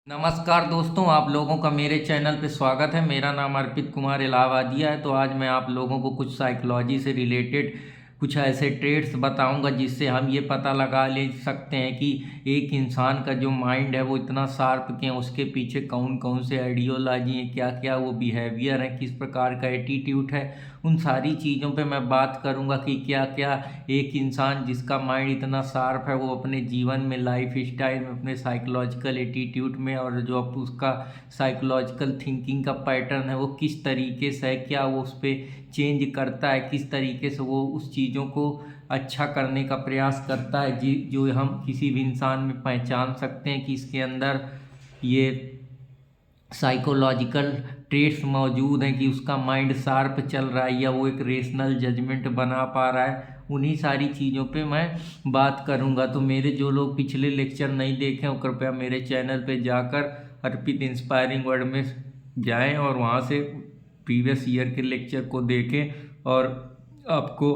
नमस्कार दोस्तों, आप लोगों का मेरे चैनल पे स्वागत है। मेरा नाम अर्पित कुमार इलाहाबादिया है। तो आज मैं आप लोगों को कुछ साइकोलॉजी से रिलेटेड कुछ ऐसे ट्रेड्स बताऊंगा जिससे हम ये पता लगा ले सकते हैं कि एक इंसान का जो माइंड है वो इतना शार्प क्यों, उसके पीछे कौन कौन से आइडियोलॉजी है, क्या क्या वो बिहेवियर है, किस प्रकार का एटीट्यूड है। उन सारी चीज़ों पे मैं बात करूंगा कि क्या क्या एक इंसान जिसका माइंड इतना शार्प है वो अपने जीवन में, लाइफ स्टाइल में, अपने साइकोलॉजिकल एटीट्यूड में और जो अब उसका साइकोलॉजिकल थिंकिंग का पैटर्न है वो किस तरीके से है, क्या वो उस पर चेंज करता है, किस तरीके से वो उस चीज़ों को अच्छा करने का प्रयास करता है, जी जो हम किसी भी इंसान में पहचान सकते हैं कि इसके अंदर ये साइकोलॉजिकल ट्रेट्स मौजूद हैं कि उसका माइंड शार्प चल रहा है या वो एक रेशनल जजमेंट बना पा रहा है। उन्हीं सारी चीज़ों पे मैं बात करूंगा। तो मेरे जो लोग पिछले लेक्चर नहीं देखे हो कृपया मेरे चैनल पे जाकर अर्पित इंस्पायरिंग वर्ड में जाएं और वहाँ से प्रीवियस ईयर के लेक्चर को देखें और आपको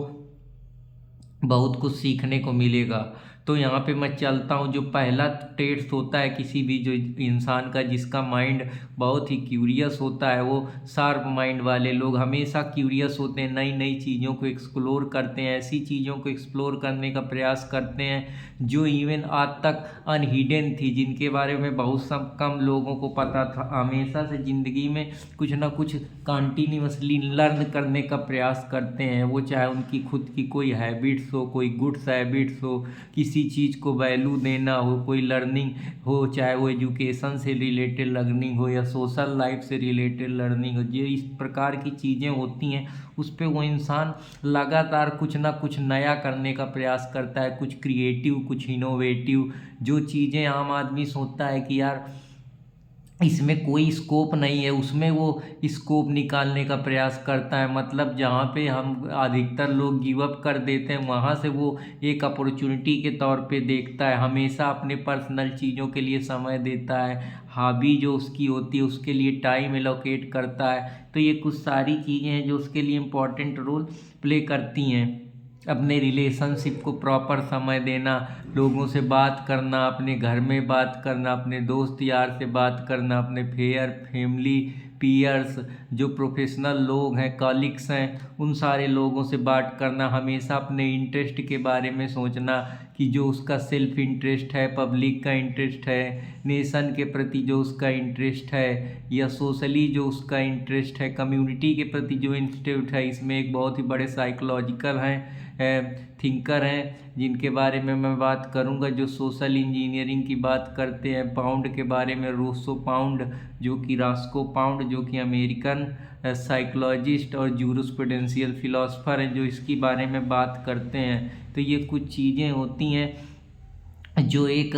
बहुत कुछ सीखने को मिलेगा। तो यहाँ पे मैं चलता हूँ। जो पहला टेस्ट होता है किसी भी जो इंसान का जिसका माइंड बहुत ही क्यूरियस होता है, वो शार्प माइंड वाले लोग हमेशा क्यूरियस होते हैं, नई नई चीज़ों को एक्सप्लोर करते हैं, ऐसी चीज़ों को एक्सप्लोर करने का प्रयास करते हैं जो इवन आज तक अनहिडन थी, जिनके बारे में बहुत सब कम लोगों को पता था। हमेशा से ज़िंदगी में कुछ ना कुछ कंटिन्यूसली लर्न करने का प्रयास करते हैं, वो चाहे उनकी खुद की कोई हैबिट्स हो, कोई गुड्स हैबिट्स हो, किसी चीज़ को वैल्यू देना हो, कोई लर्निंग हो, चाहे वो एजुकेशन से रिलेटेड लर्निंग हो या सोशल लाइफ से रिलेटेड लर्निंग हो, जो इस प्रकार की चीज़ें होती हैं उस पर वो इंसान लगातार कुछ ना कुछ नया करने का प्रयास करता है, कुछ क्रिएटिव, कुछ इनोवेटिव। जो चीज़ें आम आदमी सोचता है कि यार इसमें कोई स्कोप नहीं है, उसमें वो स्कोप निकालने का प्रयास करता है। मतलब जहाँ पे हम अधिकतर लोग गिव अप कर देते हैं वहाँ से वो एक अपॉर्चुनिटी के तौर पे देखता है, हमेशा अपने पर्सनल चीज़ों के लिए समय देता है, हॉबी जो उसकी होती है उसके लिए टाइम एलोकेट करता है। तो ये कुछ सारी चीज़ें हैं जो उसके लिए इम्पोर्टेंट रोल प्ले करती हैं। अपने रिलेशनशिप को प्रॉपर समय देना, लोगों से बात करना, अपने घर में बात करना, अपने दोस्त यार से बात करना, अपने फैमिली पीयर्स जो प्रोफेशनल लोग हैं, कॉलिग्स हैं, उन सारे लोगों से बात करना, हमेशा अपने इंटरेस्ट के बारे में सोचना कि जो उसका सेल्फ इंटरेस्ट है, पब्लिक का इंटरेस्ट है, नेशन के प्रति जो उसका इंटरेस्ट है या सोशली जो उसका इंटरेस्ट है, कम्युनिटी के प्रति जो इंटरेस्ट है। इसमें एक बहुत ही बड़े साइकोलॉजिकल थिंकर हैं जिनके बारे में मैं बात करूंगा, जो सोशल इंजीनियरिंग की बात करते हैं। पाउंड के बारे में, रोसो पाउंड जो कि रास्को पाउंड जो कि अमेरिकन साइकोलॉजिस्ट और जूरिस्प्रूडेंशियल फिलोसफर हैं, जो इसके बारे में बात करते हैं। तो ये कुछ चीज़ें होती हैं जो एक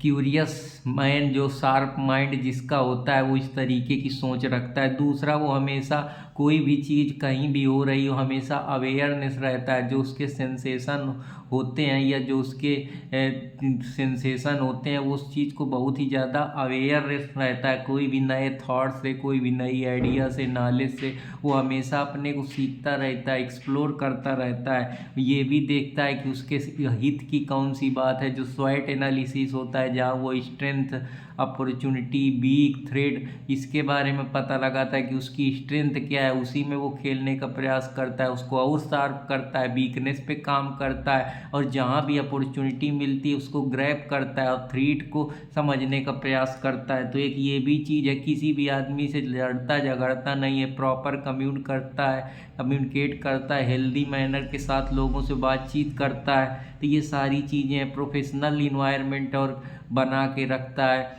क्यूरियस मैन, जो शार्प माइंड जिसका होता है वो इस तरीके की सोच रखता है। दूसरा, वो हमेशा कोई भी चीज़ कहीं भी हो रही हो हमेशा अवेयरनेस रहता है, जो उसके सेंसेशन होते हैं या जो उसके सेंसेशन होते हैं वो उस चीज़ को बहुत ही ज़्यादा अवेयरनेस रहता है। कोई भी नए थॉट से, कोई भी नई आइडिया से, नॉलेज से वो हमेशा अपने को सीखता रहता है, एक्सप्लोर करता रहता है। ये भी देखता है कि उसके हित की कौन सी बात है। जो स्वॉट एनालिसिस होता है जहाँ वो स्ट्रेंथ, अपॉर्चुनिटी, वीक, थ्रेड, इसके बारे में पता लगाता है कि उसकी स्ट्रेंथ क्या है, उसी में वो खेलने का प्रयास करता है, उसको और शार्प करता है, वीकनेस पे काम करता है और जहाँ भी अपॉर्चुनिटी मिलती है उसको ग्रैब करता है और थ्रेट को समझने का प्रयास करता है। तो एक ये भी चीज़ है, किसी भी आदमी से लड़ता झगड़ता नहीं है, प्रॉपर कम्युनिकेट करता है, हेल्दी मैनर के साथ लोगों से बातचीत करता है। तो ये सारी चीज़ें प्रोफेशनल इन्वायरमेंट और बना के रखता है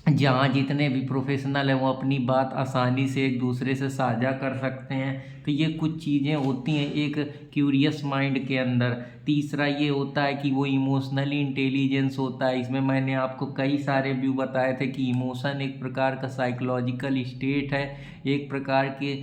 जहाँ जितने भी प्रोफेशनल हैं वो अपनी बात आसानी से एक दूसरे से साझा कर सकते हैं। तो ये कुछ चीज़ें होती हैं एक क्यूरियस माइंड के अंदर। तीसरा ये होता है कि वो इमोशनली इंटेलिजेंस होता है। इसमें मैंने आपको कई सारे व्यू बताए थे कि इमोशन एक प्रकार का साइकोलॉजिकल स्टेट है, एक प्रकार के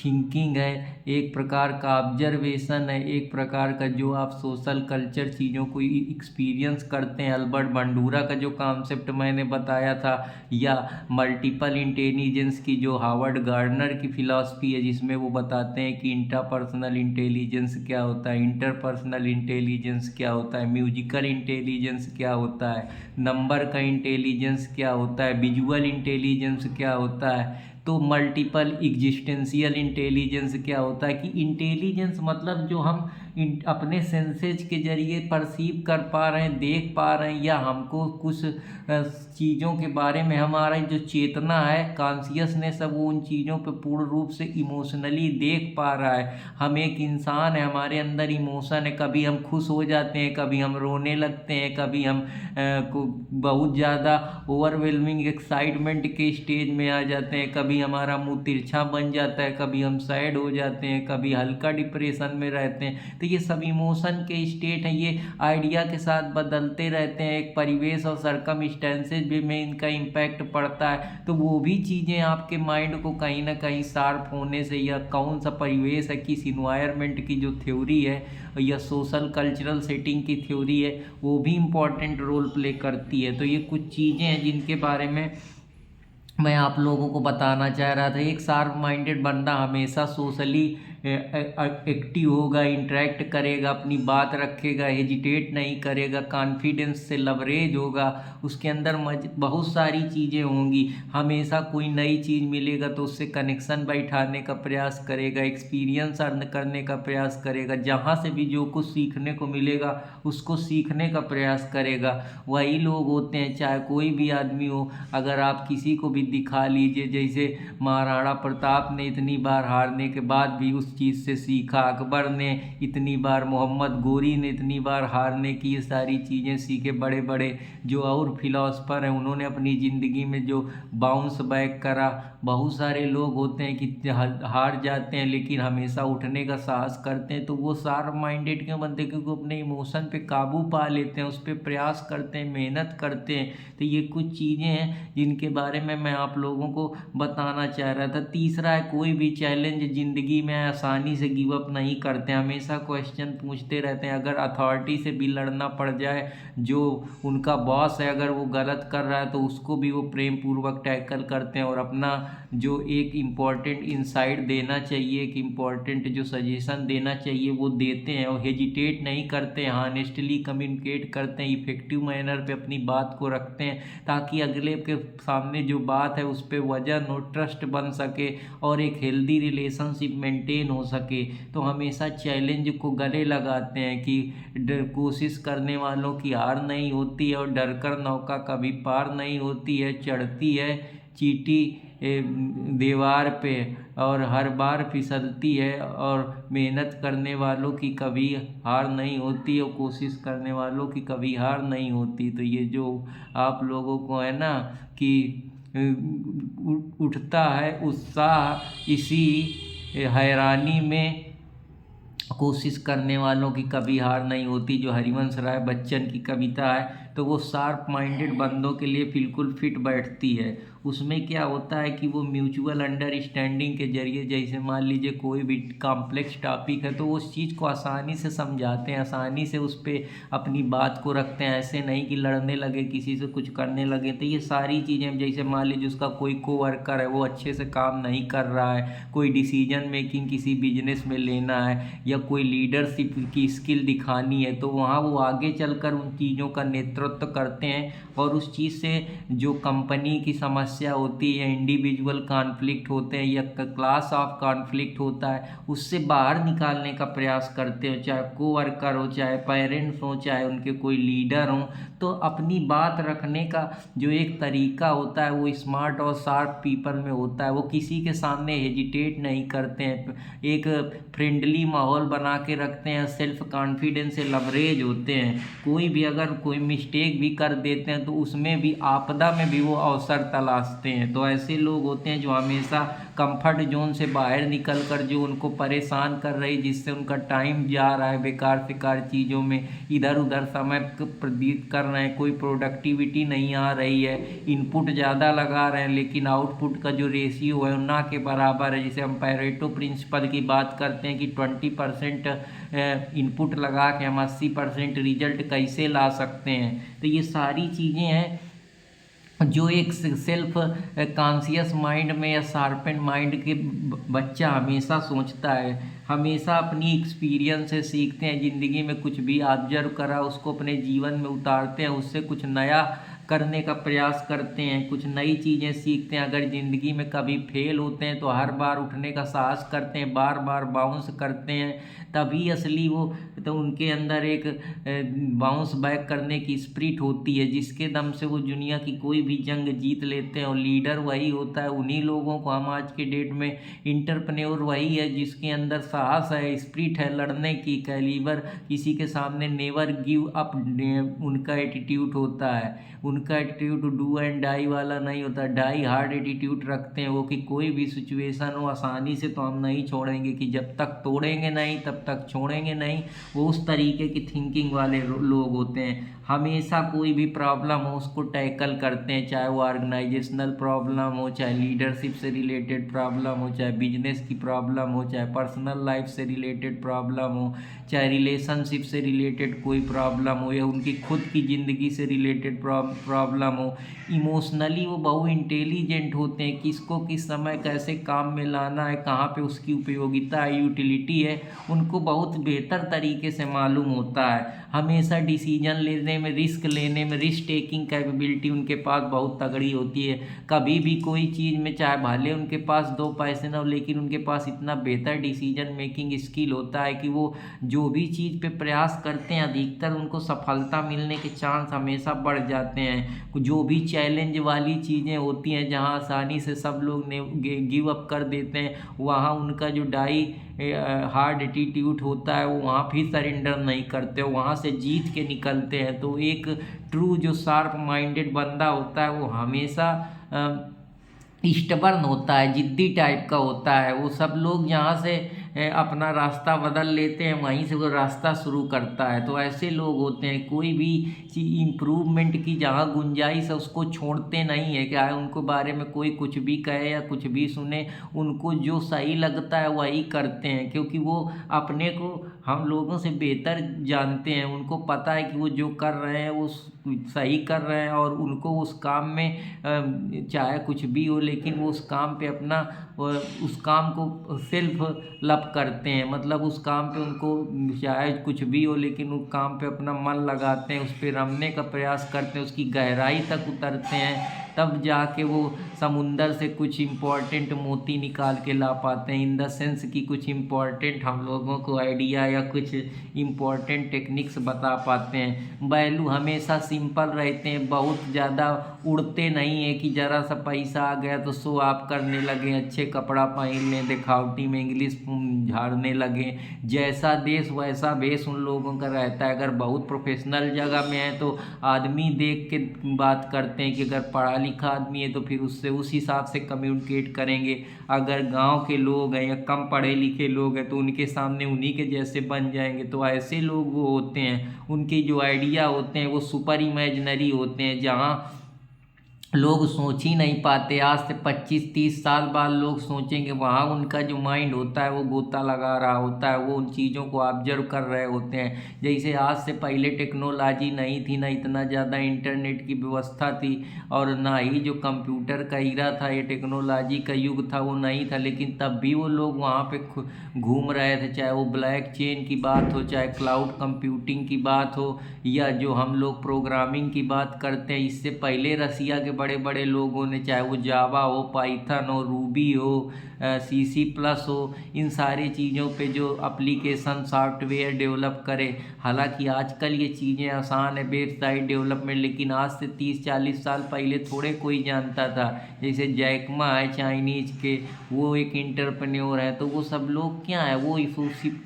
थिंकिंग है, एक प्रकार का ऑब्जर्वेशन है, एक प्रकार का जो आप सोशल कल्चर चीज़ों को एक्सपीरियंस करते हैं। अल्बर्ट बंडूरा का जो कॉन्सेप्ट मैंने बताया था, या मल्टीपल इंटेलिजेंस की जो हार्वर्ड गार्डनर की फिलॉसफी है, जिसमें वो बताते हैं कि इंट्रापर्सनल इंटेलिजेंस क्या होता है, इंटरपर्सनल इंटेलिजेंस क्या होता है, म्यूजिकल इंटेलिजेंस क्या होता है, नंबर का इंटेलिजेंस क्या होता है, विजुअल इंटेलिजेंस क्या होता है, तो मल्टीपल एग्जिस्टेंशियल इंटेलिजेंस क्या होता है। कि इंटेलिजेंस मतलब जो हम अपने सेंसेज के जरिए परसीव कर पा रहे हैं, देख पा रहे हैं, या हमको कुछ चीज़ों के बारे में हमारा जो चेतना है, कॉन्शियसनेस है, वो उन चीज़ों पे पूर्ण रूप से इमोशनली देख पा रहा है। हम एक इंसान है, हमारे अंदर इमोशन है, कभी हम खुश हो जाते हैं, कभी हम रोने लगते हैं, कभी हम बहुत ज़्यादा ओवरवेलमिंग एक्साइटमेंट के स्टेज में आ जाते हैं, कभी हमारा मुंह तिरछा बन जाता है, कभी हम सैड हो जाते हैं, कभी हल्का डिप्रेशन में रहते हैं। तो ये सब इमोशन के स्टेट हैं, ये आइडिया के साथ बदलते रहते हैं, एक परिवेश और सरकमस्टेंसेज भी में इनका इम्पैक्ट पड़ता है। तो वो भी चीज़ें आपके माइंड को कहीं ना कहीं शार्प होने से, या कौन सा परिवेश है, किस इन्वायरमेंट की जो थ्योरी है या सोशल कल्चरल सेटिंग की थ्योरी है, वो भी इम्पॉर्टेंट रोल प्ले करती है। तो ये कुछ चीज़ें हैं जिनके बारे में मैं आप लोगों को बताना चाह रहा था। एक शार्प माइंडेड बंदा हमेशा सोशली एक्टिव होगा, इंटरेक्ट करेगा, अपनी बात रखेगा, हेजिटेट नहीं करेगा, कॉन्फिडेंस से लवरेज होगा, उसके अंदर बहुत सारी चीज़ें होंगी। हमेशा कोई नई चीज़ मिलेगा तो उससे कनेक्शन बैठाने का प्रयास करेगा, एक्सपीरियंस अर्न करने का प्रयास करेगा, जहाँ से भी जो कुछ सीखने को मिलेगा उसको सीखने का प्रयास करेगा। वही लोग होते हैं, चाहे कोई भी आदमी हो, अगर आप किसी को भी दिखा लीजिए, जैसे महाराणा प्रताप ने इतनी बार हारने के बाद भी उस चीज़ से सीखा, अकबर ने इतनी बार, मोहम्मद गोरी ने इतनी बार हारने की ये सारी चीज़ें सीखे, बड़े बड़े जो और फिलोसफर हैं उन्होंने अपनी ज़िंदगी में जो बाउंस बैक करा। बहुत सारे लोग होते हैं कि हार जाते हैं लेकिन हमेशा उठने का साहस करते हैं। तो वो शार्प माइंडेड क्यों बनते हैं? क्योंकि अपने इमोशन पे काबू पा लेते हैं, उस पर प्रयास करते हैं, मेहनत करते हैं। तो ये कुछ चीज़ें हैं जिनके बारे में मैं आप लोगों को बताना चाह रहा था। तीसरा है, कोई भी चैलेंज ज़िंदगी में आसानी से गिव अप नहीं करते, हमेशा क्वेश्चन पूछते रहते हैं। अगर अथॉरिटी से भी लड़ना पड़ जाए, जो उनका बॉस है अगर वो गलत कर रहा है तो उसको भी वो प्रेम पूर्वक टैकल करते हैं, और अपना जो एक इम्पॉर्टेंट इंसाइट देना चाहिए, एक इम्पॉर्टेंट जो सजेशन देना चाहिए वो देते हैं, और हेजिटेट नहीं करते हैं, हॉनेस्टली कम्युनिकेट करते हैं, इफेक्टिव मैनर पे अपनी बात को रखते हैं, ताकि अगले के सामने जो बात है उस पर वजन और ट्रस्ट बन सके और एक हेल्दी रिलेशनशिप मेंटेन हो सके। तो हमेशा चैलेंज को गले लगाते हैं कि कोशिश करने वालों की हार नहीं होती है, और डर कर नौका कभी पार नहीं होती है, चढ़ती है चींटी दीवार पे और हर बार फिसलती है, और मेहनत करने वालों की कभी हार नहीं होती, और कोशिश करने वालों की कभी हार नहीं होती। तो ये जो आप लोगों को है ना कि उठता है उत्साह इसी हैरानी में, कोशिश करने वालों की कभी हार नहीं होती, जो हरिवंश राय बच्चन की कविता है, तो वो शार्प माइंडेड बंदों के लिए बिल्कुल फिट बैठती है। उसमें क्या होता है कि वो म्यूचुअल अंडरस्टैंडिंग के जरिए, जैसे मान लीजिए कोई भी कॉम्प्लेक्स टॉपिक है तो वो उस चीज़ को आसानी से समझाते हैं, आसानी से उस पर अपनी बात को रखते हैं, ऐसे नहीं कि लड़ने लगे, किसी से कुछ करने लगे। तो ये सारी चीज़ें, जैसे मान लीजिए उसका कोई कोवर्कर है वो अच्छे से काम नहीं कर रहा है, कोई डिसीजन मेकिंग किसी बिजनेस में लेना है, या कोई लीडरशिप की स्किल दिखानी है, तो वहाँ वो आगे चलकर उन चीज़ों का नेतृत्व करते हैं, और उस चीज़ से जो कंपनी की समस्या होती है, इंडिविजुअल कॉन्फ्लिक्ट होते हैं, या क्लास ऑफ कॉन्फ्लिक्ट होता है, उससे बाहर निकालने का प्रयास करते हो, चाहे कोवर्कर हो, चाहे पेरेंट्स हो, चाहे उनके कोई लीडर हों। तो अपनी बात रखने का जो एक तरीका होता है वो स्मार्ट और शार्प पीपल में होता है। वो किसी के सामने हेजिटेट नहीं करते हैं, एक फ्रेंडली माहौल बना के रखते हैं, सेल्फ कॉन्फिडेंस से लवरेज होते हैं। कोई भी अगर कोई मिस्टेक भी कर देते हैं तो उसमें भी, आपदा में भी वो अवसर तलाशते हैं। तो ऐसे लोग होते हैं जो हमेशा कंफर्ट जोन से बाहर निकल कर जो उनको परेशान कर रही, जिससे उनका टाइम जा रहा है बेकार बेकार चीज़ों में, इधर उधर समय व्यतीत कर रहे हैं, कोई प्रोडक्टिविटी नहीं आ रही है, इनपुट ज़्यादा लगा रहे हैं लेकिन आउटपुट का जो रेशियो है ना के बराबर है। जैसे हम पैरेटो प्रिंसिपल की बात करते हैं कि 20% इनपुट लगा के हम 80% रिजल्ट कैसे ला सकते हैं। तो ये सारी चीज़ें हैं जो एक सेल्फ कॉन्शियस माइंड में या शार्पन माइंड के बच्चा हमेशा सोचता है, हमेशा अपनी एक्सपीरियंस से सीखते हैं, ज़िंदगी में कुछ भी ऑब्जर्व करा उसको अपने जीवन में उतारते हैं, उससे कुछ नया करने का प्रयास करते हैं, कुछ नई चीज़ें सीखते हैं। अगर ज़िंदगी में कभी फेल होते हैं तो हर बार उठने का साहस करते हैं, बार बार बाउंस करते हैं, तभी असली वो तो उनके अंदर एक बाउंस बैक करने की स्पिरिट होती है, जिसके दम से वो दुनिया की कोई भी जंग जीत लेते हैं। और लीडर वही होता है, उन्हीं लोगों को हम आज के डेट में इंटरप्रेन्योर वही है जिसके अंदर साहस है, स्पिरिट है लड़ने की, कैलिबर किसी के सामने नेवर गिव अप उनका एटीट्यूड होता है। उनका एटीट्यूड डू एंड डाई वाला नहीं होता, डाई हार्ड एटीट्यूड रखते हैं वो कि कोई भी सिचुएशन हो आसानी से तो हम नहीं छोड़ेंगे, कि जब तक तोड़ेंगे नहीं तब तक छोड़ेंगे नहीं। वो उस तरीके की थिंकिंग वाले लोग होते हैं। हमेशा कोई भी प्रॉब्लम हो उसको टैकल करते हैं, चाहे वो ऑर्गेनाइजेशनल प्रॉब्लम हो, चाहे लीडरशिप से रिलेटेड प्रॉब्लम हो, चाहे बिजनेस की प्रॉब्लम हो, चाहे पर्सनल लाइफ से रिलेटेड प्रॉब्लम हो, चाहे रिलेशनशिप से रिलेटेड कोई प्रॉब्लम हो, या उनकी खुद की ज़िंदगी से रिलेटेड प्रॉब्लम हो। इमोशनली वो बहुत इंटेलिजेंट होते हैं, किसको किस समय कैसे काम में लाना है, कहाँ पे उसकी उपयोगिता है, यूटिलिटी है, उनको बहुत बेहतर तरीके से मालूम होता है। हमेशा डिसीजन लेने में, रिस्क लेने में, रिस्क टेकिंग कैपेबिलिटी उनके पास बहुत तगड़ी होती है। कभी भी कोई चीज़ में, चाहे भले उनके पास 2 पैसे ना हो, लेकिन उनके पास इतना बेहतर डिसीजन मेकिंग स्किल होता है कि वो जो भी चीज़ पे प्रयास करते हैं अधिकतर उनको सफलता मिलने के चांस हमेशा बढ़ जाते हैं। जो भी चैलेंज वाली चीज़ें होती हैं जहाँ आसानी से सब लोग गिव अप कर देते हैं, वहाँ उनका जो डाई हार्ड एटीट्यूड होता है वो वहाँ भी सरेंडर नहीं करते, वहाँ से जीत के निकलते हैं। तो एक ट्रू जो शार्प माइंडेड बंदा होता है वो हमेशा स्टबर्न होता है, जिद्दी टाइप का होता है। वो सब लोग जहाँ से अपना रास्ता बदल लेते हैं वहीं से वो रास्ता शुरू करता है। तो ऐसे लोग होते हैं, कोई भी चीज़ इम्प्रूवमेंट की जहाँ गुंजाइश है उसको छोड़ते नहीं है। क्या है, उनको बारे में कोई कुछ भी कहे या कुछ भी सुने, उनको जो सही लगता है वही करते हैं, क्योंकि वो अपने को हम लोगों से बेहतर जानते हैं। उनको पता है कि वो जो कर रहे हैं वो सही कर रहे हैं, और उनको उस काम में चाहे कुछ भी हो लेकिन वो उस काम पे अपना उस काम को सेल्फ लव करते हैं। मतलब उस काम पे उनको चाहे कुछ भी हो लेकिन उस काम पे अपना मन लगाते हैं, उस पर रमने का प्रयास करते हैं, उसकी गहराई तक उतरते हैं, तब जाके वो समुंदर से कुछ इम्पोर्टेंट मोती निकाल के ला पाते हैं। इन द सेंस कि कुछ इम्पोर्टेंट हम लोगों को आइडिया या कुछ इम्पोर्टेंट टेक्निक्स बता पाते हैं। बैलू हमेशा सिंपल रहते हैं, बहुत ज़्यादा उड़ते नहीं है कि ज़रा सा पैसा आ गया तो शो ऑफ करने लगे, अच्छे कपड़ा पहन लें, दिखावटी में इंग्लिश झाड़ने लगे। जैसा देश वैसा भेष उन लोगों का रहता है। अगर बहुत प्रोफेशनल जगह में है तो आदमी देख के बात करते हैं कि अगर पढ़ा लिखा आदमी है तो फिर उससे उस हिसाब से कम्युनिकेट करेंगे। अगर गांव के लोग हैं या कम पढ़े लिखे लोग हैं तो उनके सामने उन्हीं के जैसे बन जाएंगे। तो ऐसे लोग वो होते हैं, उनके जो आइडिया होते हैं वो सुपर इमेजिनरी होते हैं, जहाँ लोग सोच ही नहीं पाते। आज से 25-30 साल बाद लोग सोचेंगे, वहाँ उनका जो माइंड होता है वो गोता लगा रहा होता है, वो उन चीज़ों को ऑब्जर्व कर रहे होते हैं। जैसे आज से पहले टेक्नोलॉजी नहीं थी, ना इतना ज़्यादा इंटरनेट की व्यवस्था थी, और ना ही जो कंप्यूटर का ईरा था, ये टेक्नोलॉजी का युग था, वो नहीं था, लेकिन तब भी वो लोग वहाँ पे घूम रहे थे। चाहे वो ब्लैक चेन की बात हो, चाहे क्लाउड कंप्यूटिंग की बात हो, या जो हम लोग प्रोग्रामिंग की बात करते हैं, इससे पहले रसिया के बड़े बड़े लोगों ने, चाहे वो जावा हो, पाइथन हो, रूबी हो, C++ हो, इन सारी चीज़ों पे जो एप्लीकेशन सॉफ्टवेयर डेवलप करे। हालांकि आजकल ये चीज़ें आसान है, वेबसाइट डेवलपमेंट, लेकिन आज से 30-40 साल पहले थोड़े कोई जानता था। जैसे जैकमा है चाइनीज के, वो एक इंटरप्रेन्योर है। तो वो सब लोग क्या है, वो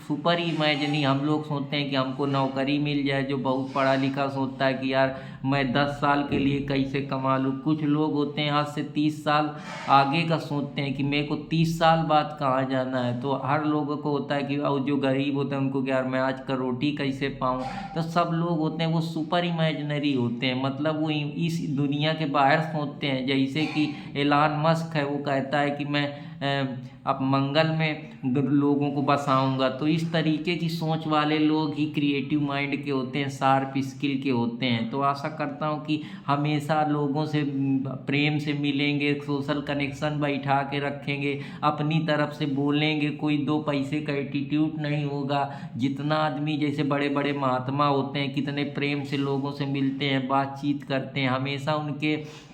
सुपर इमेजिनी। हम लोग सोचते हैं कि हमको नौकरी मिल जाए, जो बहुत पढ़ा लिखा सोचता है कि यार मैं 10 साल के लिए कैसे कमा लूँ। कुछ लोग होते हैं आज से 30 साल आगे का सोचते हैं कि मेरे को 30 साल बाद कहाँ जाना है। तो हर लोगों को होता है कि और जो गरीब होते हैं उनको कि यार मैं आज का रोटी कैसे पाऊँ। तो सब लोग होते हैं वो सुपर इमेजिनरी होते हैं, मतलब वो इस दुनिया के बाहर सोचते हैं। जैसे कि एलन मस्क है, वो कहता है कि मैं अब मंगल में लोगों को बसाऊंगा। तो इस तरीके की सोच वाले लोग ही क्रिएटिव माइंड के होते हैं, शार्प स्किल के होते हैं। तो आशा करता हूँ कि हमेशा लोगों से प्रेम से मिलेंगे, सोशल कनेक्शन बैठा के रखेंगे, अपनी तरफ से बोलेंगे, कोई दो पैसे का एटीट्यूड नहीं होगा। जितना आदमी जैसे बड़े बड़े महात्मा होते हैं कितने प्रेम से लोगों से मिलते हैं, बातचीत करते हैं, हमेशा उनके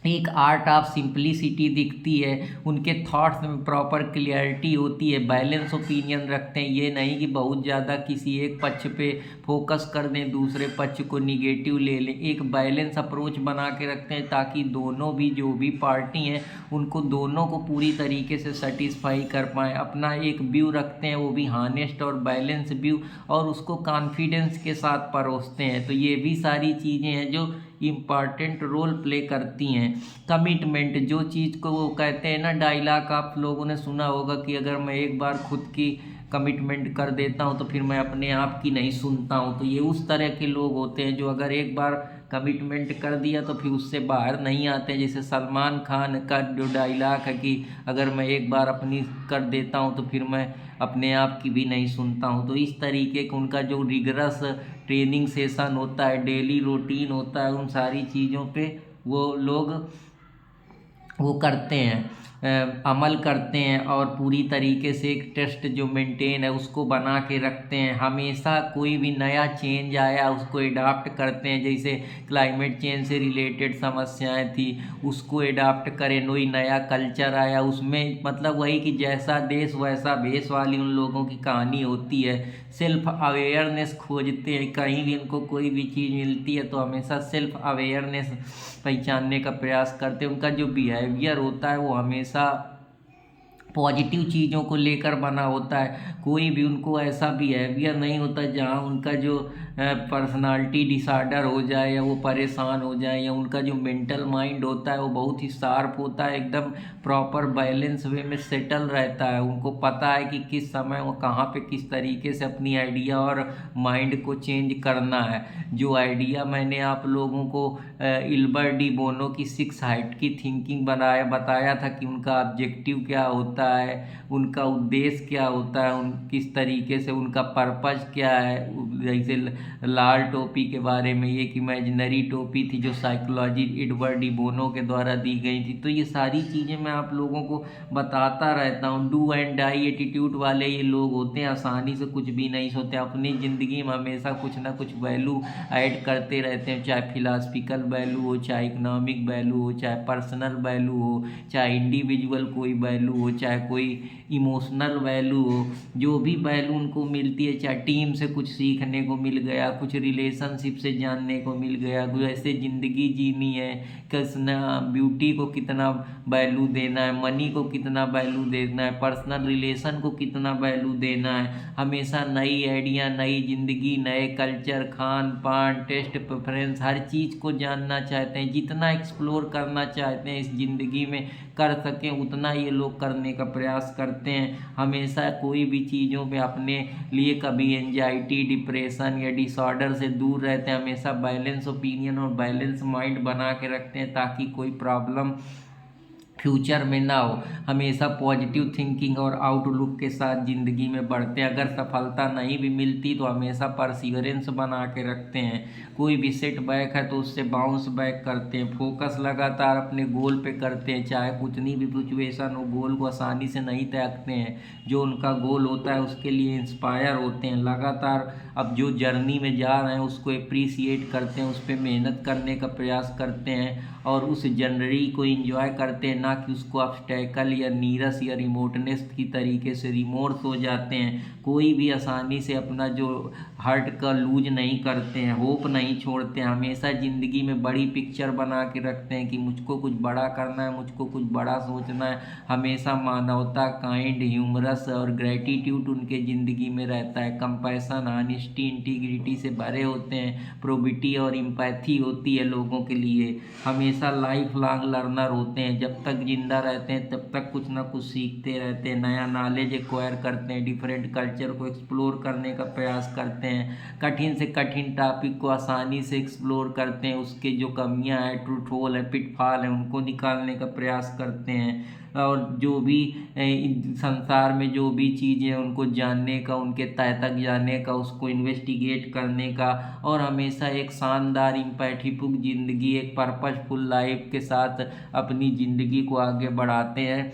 एक आर्ट ऑफ सिंप्लिसिटी दिखती है, उनके थॉट्स में प्रॉपर क्लियरिटी होती है, बैलेंस ओपिनियन रखते हैं। ये नहीं कि बहुत ज़्यादा किसी एक पक्ष पे फोकस कर दें, दूसरे पक्ष को निगेटिव ले लें। एक बैलेंस अप्रोच बना के रखते हैं ताकि दोनों भी जो भी पार्टी हैं उनको दोनों को पूरी तरीके से सेटिस्फाई कर पाएँ। अपना एक व्यू रखते हैं, वो भी हानेस्ट और बैलेंस व्यू, और उसको कॉन्फिडेंस के साथ परोसते हैं। तो ये भी सारी चीज़ें हैं जो इम्पॉर्टेंट रोल प्ले करती हैं। कमिटमेंट, जो चीज़ को वो कहते हैं ना, डायलॉग आप लोगों ने सुना होगा कि अगर मैं एक बार खुद की कमिटमेंट कर देता हूँ तो फिर मैं अपने आप की नहीं सुनता हूँ। तो ये उस तरह के लोग होते हैं जो अगर एक बार कमिटमेंट कर दिया तो फिर उससे बाहर नहीं आते। जैसे सलमान खान का जो डायलॉग है कि अगर मैं एक बार अपनी कर देता हूँ तो फिर मैं अपने आप की भी नहीं सुनता हूँ। तो इस तरीके का उनका जो रिगरस ट्रेनिंग सेशन होता है, डेली रूटीन होता है, उन सारी चीज़ों पे वो लोग वो करते हैं, अमल करते हैं और पूरी तरीके से एक टेस्ट जो मेंटेन है उसको बना के रखते हैं। हमेशा कोई भी नया चेंज आया उसको एडाप्ट करते हैं। जैसे क्लाइमेट चेंज से रिलेटेड समस्याएं थी उसको एडाप्ट करें, कोई नया कल्चर आया उसमें, मतलब वही कि जैसा देश वैसा भेष वाली उन लोगों की कहानी होती है। सेल्फ अवेयरनेस खोजते हैं, कहीं भी उनको कोई भी चीज़ मिलती है तो हमेशा सेल्फ अवेयरनेस पहचानने का प्रयास करते हैं। उनका जो बिहेवियर होता है वो हमेशा पॉजिटिव चीज़ों को लेकर बना होता है। कोई भी उनको ऐसा बिहेवियर नहीं होता जहाँ उनका जो पर्सनालिटी डिसऑर्डर हो जाए या वो परेशान हो जाए, या उनका जो मेंटल माइंड होता है वो बहुत ही शार्प होता है, एकदम प्रॉपर बैलेंस वे में सेटल रहता है। उनको पता है कि किस समय वो कहाँ पे किस तरीके से अपनी आइडिया और माइंड को चेंज करना है। जो आइडिया मैंने आप लोगों को इल्बर्ट डी बोनो की 6 हाइट की थिंकिंग बताया था कि उनका ऑब्जेक्टिव क्या होता है, उनका उद्देश्य क्या होता है, उन किस तरीके से उनका पर्पज क्या है। जैसे लाल टोपी के बारे में, एक इमेजिनरी टोपी थी जो साइकोलॉजी एडवर्ड डी बोनो के द्वारा दी गई थी। तो ये सारी चीज़ें मैं आप लोगों को बताता रहता हूँ। डू एंड डाई एटीट्यूड वाले ये लोग होते हैं, आसानी से कुछ भी नहीं सोते, अपनी ज़िंदगी में हमेशा कुछ ना कुछ वैल्यू ऐड करते रहते हैं, चाहे फिलासफिकल वैल्यू हो, चाहे इकोनॉमिक वैल्यू हो, चाहे पर्सनल वैल्यू हो, चाहे इंडिविजुअल कोई वैल्यू हो, चाहे कोई इमोशनल वैल्यू हो। जो भी वैल्यू उनको मिलती है, चाहे टीम से कुछ सीखने को मिल गया, कुछ रिलेशनशिप से जानने को मिल गया, कैसे ज़िंदगी जीनी है, कितना ब्यूटी को कितना वैल्यू देना है, मनी को कितना वैल्यू देना है, पर्सनल रिलेशन को कितना वैल्यू देना है। हमेशा नई आइडिया, नई ज़िंदगी, नए कल्चर, खान पान, टेस्ट प्रेफरेंस, हर चीज़ को जानना चाहते हैं। जितना एक्सप्लोर करना चाहते हैं इस ज़िंदगी में कर सकें उतना ये लोग करने का प्रयास करते हैं। हमेशा कोई भी चीज़ों में अपने लिए कभी एंजाइटी, डिप्रेशन या डिसऑर्डर से दूर रहते हैं। हमेशा बैलेंस ओपिनियन और बैलेंस माइंड बना के रखते हैं ताकि कोई प्रॉब्लम फ्यूचर में ना हो। हमेशा पॉजिटिव थिंकिंग और आउटलुक के साथ ज़िंदगी में बढ़ते हैं। अगर सफलता नहीं भी मिलती तो हमेशा परसिवरेंस बना के रखते हैं। कोई भी सेट बैक है तो उससे बाउंस बैक करते हैं। फोकस लगातार अपने गोल पे करते हैं, चाहे कुछ भी सिचुएशन हो, गोल को आसानी से नहीं त्यागते हैं। जो उनका गोल होता है उसके लिए इंस्पायर होते हैं। लगातार अब जो जर्नी में जा रहे हैं उसको अप्रिसिएट करते हैं, उस पर मेहनत करने का प्रयास करते हैं और उस जर्नी को एंजॉय करते हैं, ना कि उसको ऑब्स्टेकल या नीरस या रिमोटनेस की तरीके से रिमोर्स हो जाते हैं। कोई भी आसानी से अपना जो हार्ट का लूज नहीं करते हैं, होप नहीं छोड़ते हैं, हमेशा ज़िंदगी में बड़ी पिक्चर बना के रखते हैं कि मुझको कुछ बड़ा करना है, मुझको कुछ बड़ा सोचना है। हमेशा मानवता, काइंड, ह्यूमरस और ग्रेटिट्यूड उनके ज़िंदगी में रहता है। कंपैशन, ऑनेस्टी, इंटीग्रिटी से भरे होते हैं। प्रोबिटी और इम्पैथी होती है लोगों के लिए। हमेशा लाइफ लॉन्ग लर्नर होते हैं, जब तक जिंदा रहते हैं तब तक कुछ ना कुछ सीखते रहते हैं, नया नॉलेज एक्वायर करते हैं, डिफरेंट कल्चर को एक्सप्लोर करने का प्रयास करते हैं, कठिन से कठिन टॉपिक को आसानी से एक्सप्लोर करते हैं, उसके जो कमियां हैं, ट्रूथ होल है, पिटफॉल है, उनको निकालने का प्रयास करते हैं। और जो भी संसार में जो भी चीज़ें हैं उनको जानने का, उनके तह तक जाने का, उसको इन्वेस्टिगेट करने का, और हमेशा एक शानदार इम्पैथीफुल ज़िंदगी, एक पर्पसफुल लाइफ के साथ अपनी ज़िंदगी को आगे बढ़ाते हैं।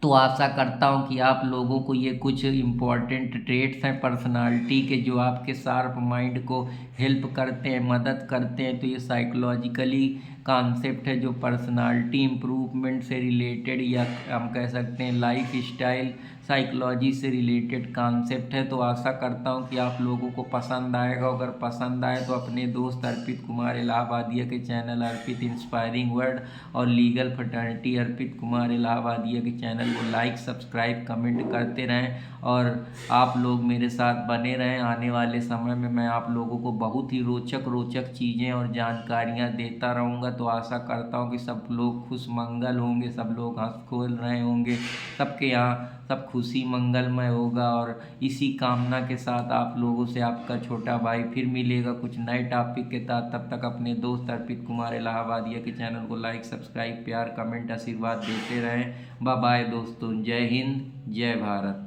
तो आशा करता हूँ कि आप लोगों को ये कुछ इम्पॉर्टेंट ट्रेट्स हैं पर्सनालिटी के, जो आपके शार्प माइंड को हेल्प करते हैं, मदद करते हैं। तो ये साइकोलॉजिकली कॉन्सेप्ट है जो पर्सनालिटी इम्प्रूवमेंट से रिलेटेड, या हम कह सकते हैं लाइफ स्टाइल साइकोलॉजी से रिलेटेड कॉन्सेप्ट है। तो आशा करता हूँ कि आप लोगों को पसंद आएगा। अगर पसंद आए तो अपने दोस्त अर्पित कुमार इलाहाबादिया के चैनल अर्पित इंस्पायरिंग वर्ड और लीगल फ्रेटर्निटी अर्पित कुमार इलाहाबादिया के चैनल को लाइक, सब्सक्राइब, कमेंट करते रहें, और आप लोग मेरे साथ बने रहें। आने वाले समय में मैं आप लोगों को बहुत ही रोचक रोचक चीज़ें और जानकारियाँ देता रहूँगा। तो आशा करता हूँ कि सब लोग खुश मंगल होंगे, सब लोग हंस खेल रहे होंगे, सबके यहाँ सब खुशी मंगलमय होगा। और इसी कामना के साथ आप लोगों से आपका छोटा भाई फिर मिलेगा कुछ नए टॉपिक के साथ। तब तक अपने दोस्त अर्पित कुमार इलाहाबादिया के चैनल को लाइक, सब्सक्राइब, प्यार, कमेंट, आशीर्वाद देते रहें। बाय बाय दोस्तों, जय हिंद, जय भारत।